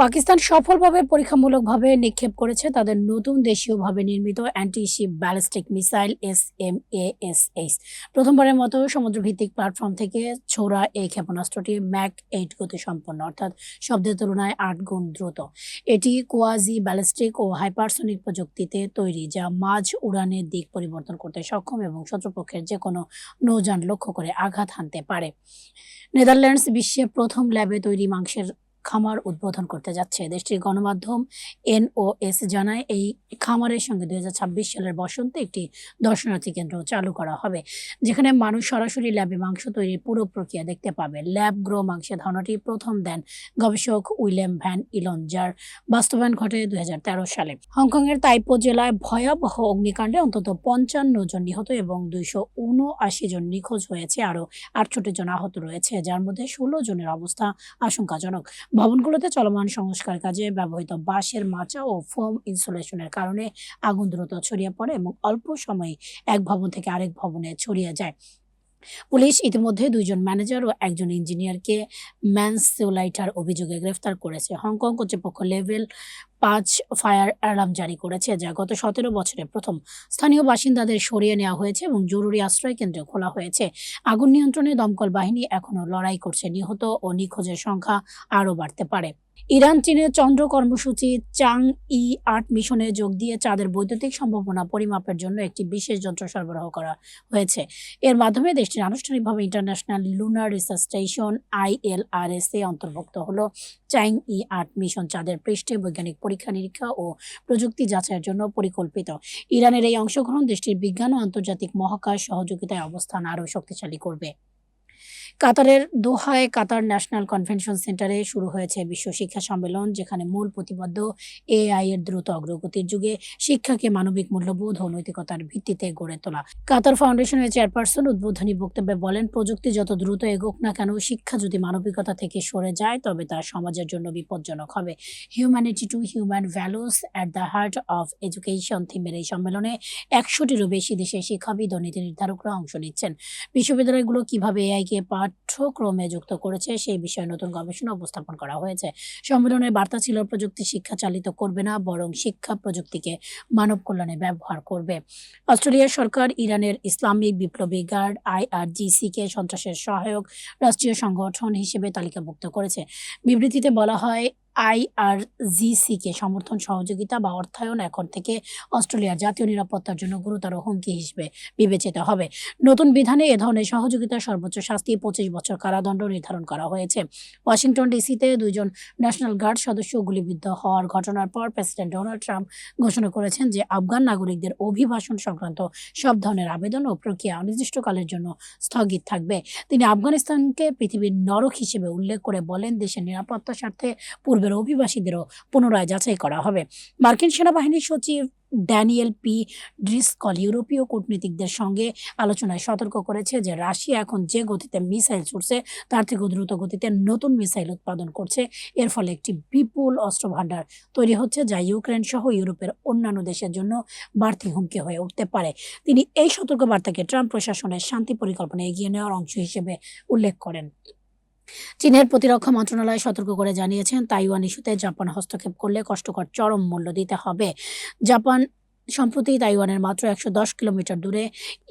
পাকিস্তান সফলভাবে পরীক্ষামূলকভাবে নিক্ষেপ করেছে তাদের নতুন দেশীয়ভাবে নির্মিত অ্যান্টি-শিপ ব্যালিস্টিক মিসাইল SMASH। প্রথমবারের মতো সমুদ্রভিত্তিক প্ল্যাটফর্ম থেকে ছোড়া এই ক্ষেপণাস্ত্রটি ম্যাক 8 গতিসম্পন্ন, অর্থাৎ শব্দের তুলনায় 8 গুণ দ্রুত। এটি কোয়াজি ব্যালিস্টিক ও হাইপারসনিক প্রযুক্তিতে তৈরি, যা মাঝ উড়ানের দিক পরিবর্তন করতে সক্ষম এবং শত্রুপক্ষের যে কোনো নৌযান লক্ষ্য করে আঘাত হানতে পারে। নেদারল্যান্ডস বিশ্বে প্রথম ল্যাবে তৈরি মাংসের খামার উদ্বোধন করতে যাচ্ছে। দেশটির গণমাধ্যম NOS জানায়, এই খামারের সঙ্গে 2026 সালের বসন্তে একটি দর্শনার্থী কেন্দ্র চালু করা হবে, যেখানে মানুষ সরাসরি ল্যাবে মাংস তৈরির পুরো প্রক্রিয়া দেখতে পাবে। ল্যাব গ্রো মাংসের ধারণাটি প্রথম দেন গবেষক উইলিয়াম ভ্যান ইলন, যার বাস্তবায়ন ঘটে 2013 সালে। হংকংয়ের তাইপো জেলায় ভয়াবহ অগ্নিকাণ্ডে অন্তত 55 জন নিহত এবং 279 জন নিখোঁজ হয়েছে। আরও 68 জন আহত রয়েছে, যার মধ্যে 16 জনের অবস্থা আশঙ্কাজনক। ভবনগুলোতে চলমান সংস্কার কাজে ব্যবহৃত বাঁশের মাচা ও ফোম ইনসুলেশনের কারণে আগুন দ্রুত ছড়িয়ে পড়ে এবং অল্প সময়ে এক ভবন থেকে আরেক ভবনে ছড়িয়ে যায়। পুলিশ ইতিমধ্যে 2 জন ম্যানেজার ও একজন ইঞ্জিনিয়ারকে ম্যানসোলাইটার অভিযোগে গ্রেফতার করেছে। হংকং কর্তৃপক্ষ লেভেল 5 ফায়ার অ্যালার্ম জারি করেছে, যা গত 17 বছরে প্রথম। স্থানীয় বাসিন্দাদের সরিয়ে নেওয়া হয়েছে এবং জরুরি আশ্রয় কেন্দ্র খোলা হয়েছে। আগুন নিয়ন্ত্রণে দমকল বাহিনী এখনও লড়াই করছে। নিহত ও নিখোঁজের সংখ্যা আরও বাড়তে পারে। ইরান চীনের চন্দ্র কর্মসূচি চাং-ই-8 মিশনে যোগ দিয়ে চাঁদের বৈদ্যুতিক সম্ভাবনা পরিমাপের জন্য একটি বিশেষ যন্ত্র সরবরাহ করা হয়েছে। এর মাধ্যমে দেশটির আনুষ্ঠানিকভাবে international lunar research station ILRS এ অন্তর্ভুক্ত হলো। চাং-ই-8 মিশন চাঁদের পৃষ্ঠে বৈজ্ঞানিক পরীক্ষা-নিরীক্ষা ও প্রযুক্তি যাচাইয়ের জন্য পরিকল্পিত। ইরানের এই অংশগ্রহণ দেশটির বিজ্ঞান ও আন্তর্জাতিক মহাকাশ সহযোগিতায় অবস্থান আরও শক্তিশালী করবে। কাতারের দোহায় কাতার ন্যাশনাল কনভেনশন সেন্টারে শুরু হয়েছে বিশ্ব শিক্ষা সম্মেলন, যেখানে মূল প্রতিপাদ্য AI এর দ্রুত অগ্রগতির যুগে শিক্ষাকে মানবিক মূল্যবোধ ও নৈতিকতার ভিত্তিতে গড়ে তোলা। কাতার ফাউন্ডেশনের চেয়ারপারসন উদ্বোধনী বক্তব্যে বলেন, প্রযুক্তি যত দ্রুত এগোক না কেন, শিক্ষা যদি মানবিকতা থেকে সরে যায় তবে তা সমাজের জন্য বিপজ্জনক হবে। Humanity two human values at the heart of education থিমের এই সম্মেলনে 100টিরও বেশি দেশের শিক্ষাবিদ ও নীতি নির্ধারকরা অংশ নিচ্ছেন। বিশ্ববিদ্যালয়গুলো কিভাবে AI-কে পাঠ্যক্রমে যুক্ত করেছে সেই বিষয়ে নতুন গবেষণা উপস্থাপন করা হয়েছে। সম্মেলনের বার্তা ছিল, প্রযুক্তি শিক্ষা চালিত করবে না, বরং শিক্ষা প্রযুক্তিকে মানব কল্যাণে ব্যবহার করবে। অস্ট্রেলিয়ার সরকার ইরানের ইসলামিক বিপ্লবী গার্ড IRGC-কে সন্ত্রাসের সহায়ক রাষ্ট্রীয় সংগঠন হিসেবে তালিকাভুক্ত করেছে। বিবৃতিতে বলা হয়, IRGC-কে সমর্থন, সহযোগিতা বা অর্থায়ন এখন থেকে অস্ট্রেলিয়ার জাতীয় নিরাপত্তার জন্য গুরুতর হুমকি হিসেবে বিবেচিত হবে। নতুন বিধানে এ ধরনের সহযোগিতার সর্বোচ্চ শাস্তি 25 বছর কারাদণ্ড নির্ধারণ করা হয়েছে। ওয়াশিংটন ডিসিতে 2 জন ন্যাশনাল গার্ড সদস্য গুলিবিদ্ধ হওয়ার ঘটনার পর প্রেসিডেন্ট ডোনাল্ড ট্রাম্প ঘোষণা করেছেন যে আফগান নাগরিকদের অভিবাসন সংক্রান্ত সব ধরনের আবেদন ও প্রক্রিয়া অনির্দিষ্টকালের জন্য স্থগিত থাকবে। তিনি আফগানিস্তানকে পৃথিবীর নরক হিসেবে উল্লেখ করে বলেন, দেশের নিরাপত্তার স্বার্থে পূর্বের অভিবাসীদেরও পুনরায় যাচাই করা হবে। মার্কিন সেনাবাহিনীর সচিব ড্যানিয়েল পি ড্রিসকল ইউরোপীয় কূটনীতিকদের সঙ্গে আলোচনায় সতর্ক করেছে যে রাশিয়া এখন যে গতিতে মিসাইল ছুড়ছে তার থেকেও দ্রুত গতিতে নতুন মিসাইল উৎপাদন করছে। এর ফলে একটি বিপুল অস্ত্রভান্ডার তৈরি হচ্ছে, যা ইউক্রেন সহ ইউরোপের অন্যান্য দেশের জন্য বাড়তি হুমকি হয়ে উঠতে পারে। তিনি এই সতর্কবার্তাকে ট্রাম্প প্রশাসনের শান্তি পরিকল্পনা এগিয়ে নেওয়ার অংশ হিসেবে উল্লেখ করেন। চীনের প্রতিরক্ষা মন্ত্রণালয় সতর্ক করে জানিয়েছেন, তাইওয়ান ইস্যুতে জাপান হস্তক্ষেপ করলে কষ্টকর চরম মূল্য দিতে হবে। জাপান সম্প্রতি তাইওয়ানের মাত্র 110 কিলোমিটার দূরে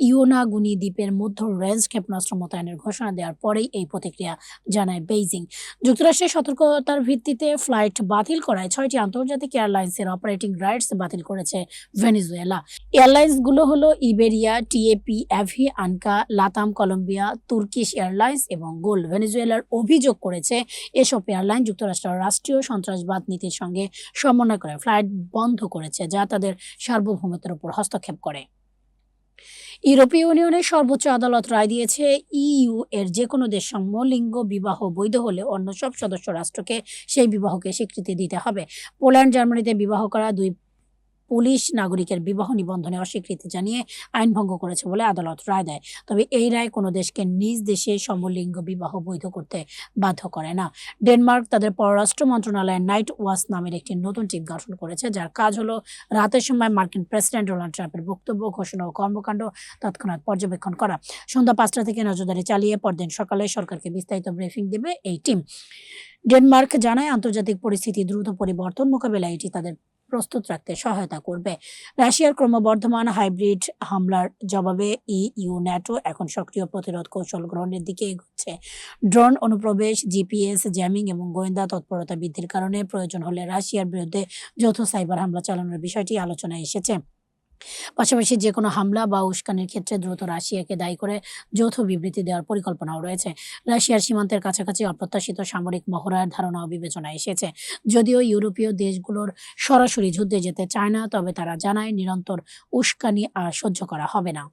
ইয়োনাগুনি দ্বীপের মধ্য রেঞ্জ ক্ষেপণাস্ত্র মোতায়েনের ঘোষণা দেওয়ার পরেই এই প্রতিক্রিয়া জানায় বেইজিং। যুক্তরাষ্ট্রের সতর্কতার ভিত্তিতে ফ্লাইট বাতিল করায় 6টি আন্তর্জাতিক এয়ারলাইন্সের অপারেটিং রাইটস বাতিল করেছে ভেনেজুয়েলা। এয়ারলাইন্সগুলো হলো Iberia, TAP, Avianca, LATAM, Colombia, Turkish airlines এবং গোল। ভেনেজুয়েলার অভিযোগ করেছে এসব এয়ারলাইন যুক্তরাষ্ট্রের রাষ্ট্রীয় সন্ত্রাসবাদ নীতির সঙ্গে সমন্বয় করে ফ্লাইট বন্ধ করেছে, যা তাদের সার্বভৌমত্বের উপর হস্তক্ষেপ করে। ইউরোপীয় ইউনিয়নের সর্বোচ্চ আদালত রায় দিয়েছে, EU এর যে কোনো দেশ সমলিঙ্গ বিবাহ বৈধ হলে অন্য সব সদস্য রাষ্ট্রকে সেই বিবাহকে স্বীকৃতি দিতে হবে। পোল্যান্ড, জার্মানিতে বিবাহ করা 2 পুলিশ নাগরিকের বিবাহ নিবন্ধনে অস্বীকৃতি জানিয়ে আইন ভঙ্গ করেছে বলে আদালত রায় দেয়। তবে এই রায় কোনো দেশকে নিজ দেশে সমলিঙ্গ বিবাহ বৈধ করতে বাধ্য করে না। ডেনমার্ক তাদের পররাষ্ট্র মন্ত্রণালয় নাইট ওয়াচ নামের একটি নতুন টিম গঠন করেছে, যার কাজ হলো রাতের সময় মার্কিন প্রেসিডেন্ট ডোনাল্ড ট্রাম্পের বক্তব্য, ঘোষণা ও কর্মকাণ্ড তৎক্ষণাৎ পর্যবেক্ষণ করা। সন্ধ্যা ৫টা থেকে নজরদারি চালিয়ে পরদিন সকালে সরকারকে বিস্তারিত ব্রিফিং দেবে এই টিম। ডেনমার্ক জানায়, আন্তর্জাতিক পরিস্থিতি দ্রুত পরিবর্তন মোকাবেলায় এটি তাদের প্রস্তুত রাখতে সহায়তা করবে। রাশিয়ার ক্রমবর্ধমান হাইব্রিড হামলার জবাবে ইইউ ন্যাটো এখন সক্রিয় প্রতিরোধ কৌশল গ্রহণের দিকে এগোচ্ছে। ড্রোন অনুপ্রবেশ, জিপিএস জ্যামিং এবং গোয়েন্দা তৎপরতা বৃদ্ধির কারণে প্রয়োজন হলে রাশিয়ার বিরুদ্ধে যৌথ সাইবার হামলা চালানোর বিষয়টি আলোচনায় এসেছে। পাশাপাশি যেকোনো হামলা বা উস্কানির ক্ষেত্রে দ্রুত রাশিয়াকে দায়ী করে যৌথ বিবৃতি দেওয়ার পরিকল্পনাও রয়েছে। রাশিয়ার সীমান্তের কাছাকাছি অপ্রত্যাশিত সামরিক মহড়ার ধারণাও বিবেচনায় এসেছে। যদিও ইউরোপীয় দেশগুলোর সরাসরি যুদ্ধে যেতে চায় না, তবে তারা জানায় নিরন্তর উস্কানি আর সহ্য করা হবে না।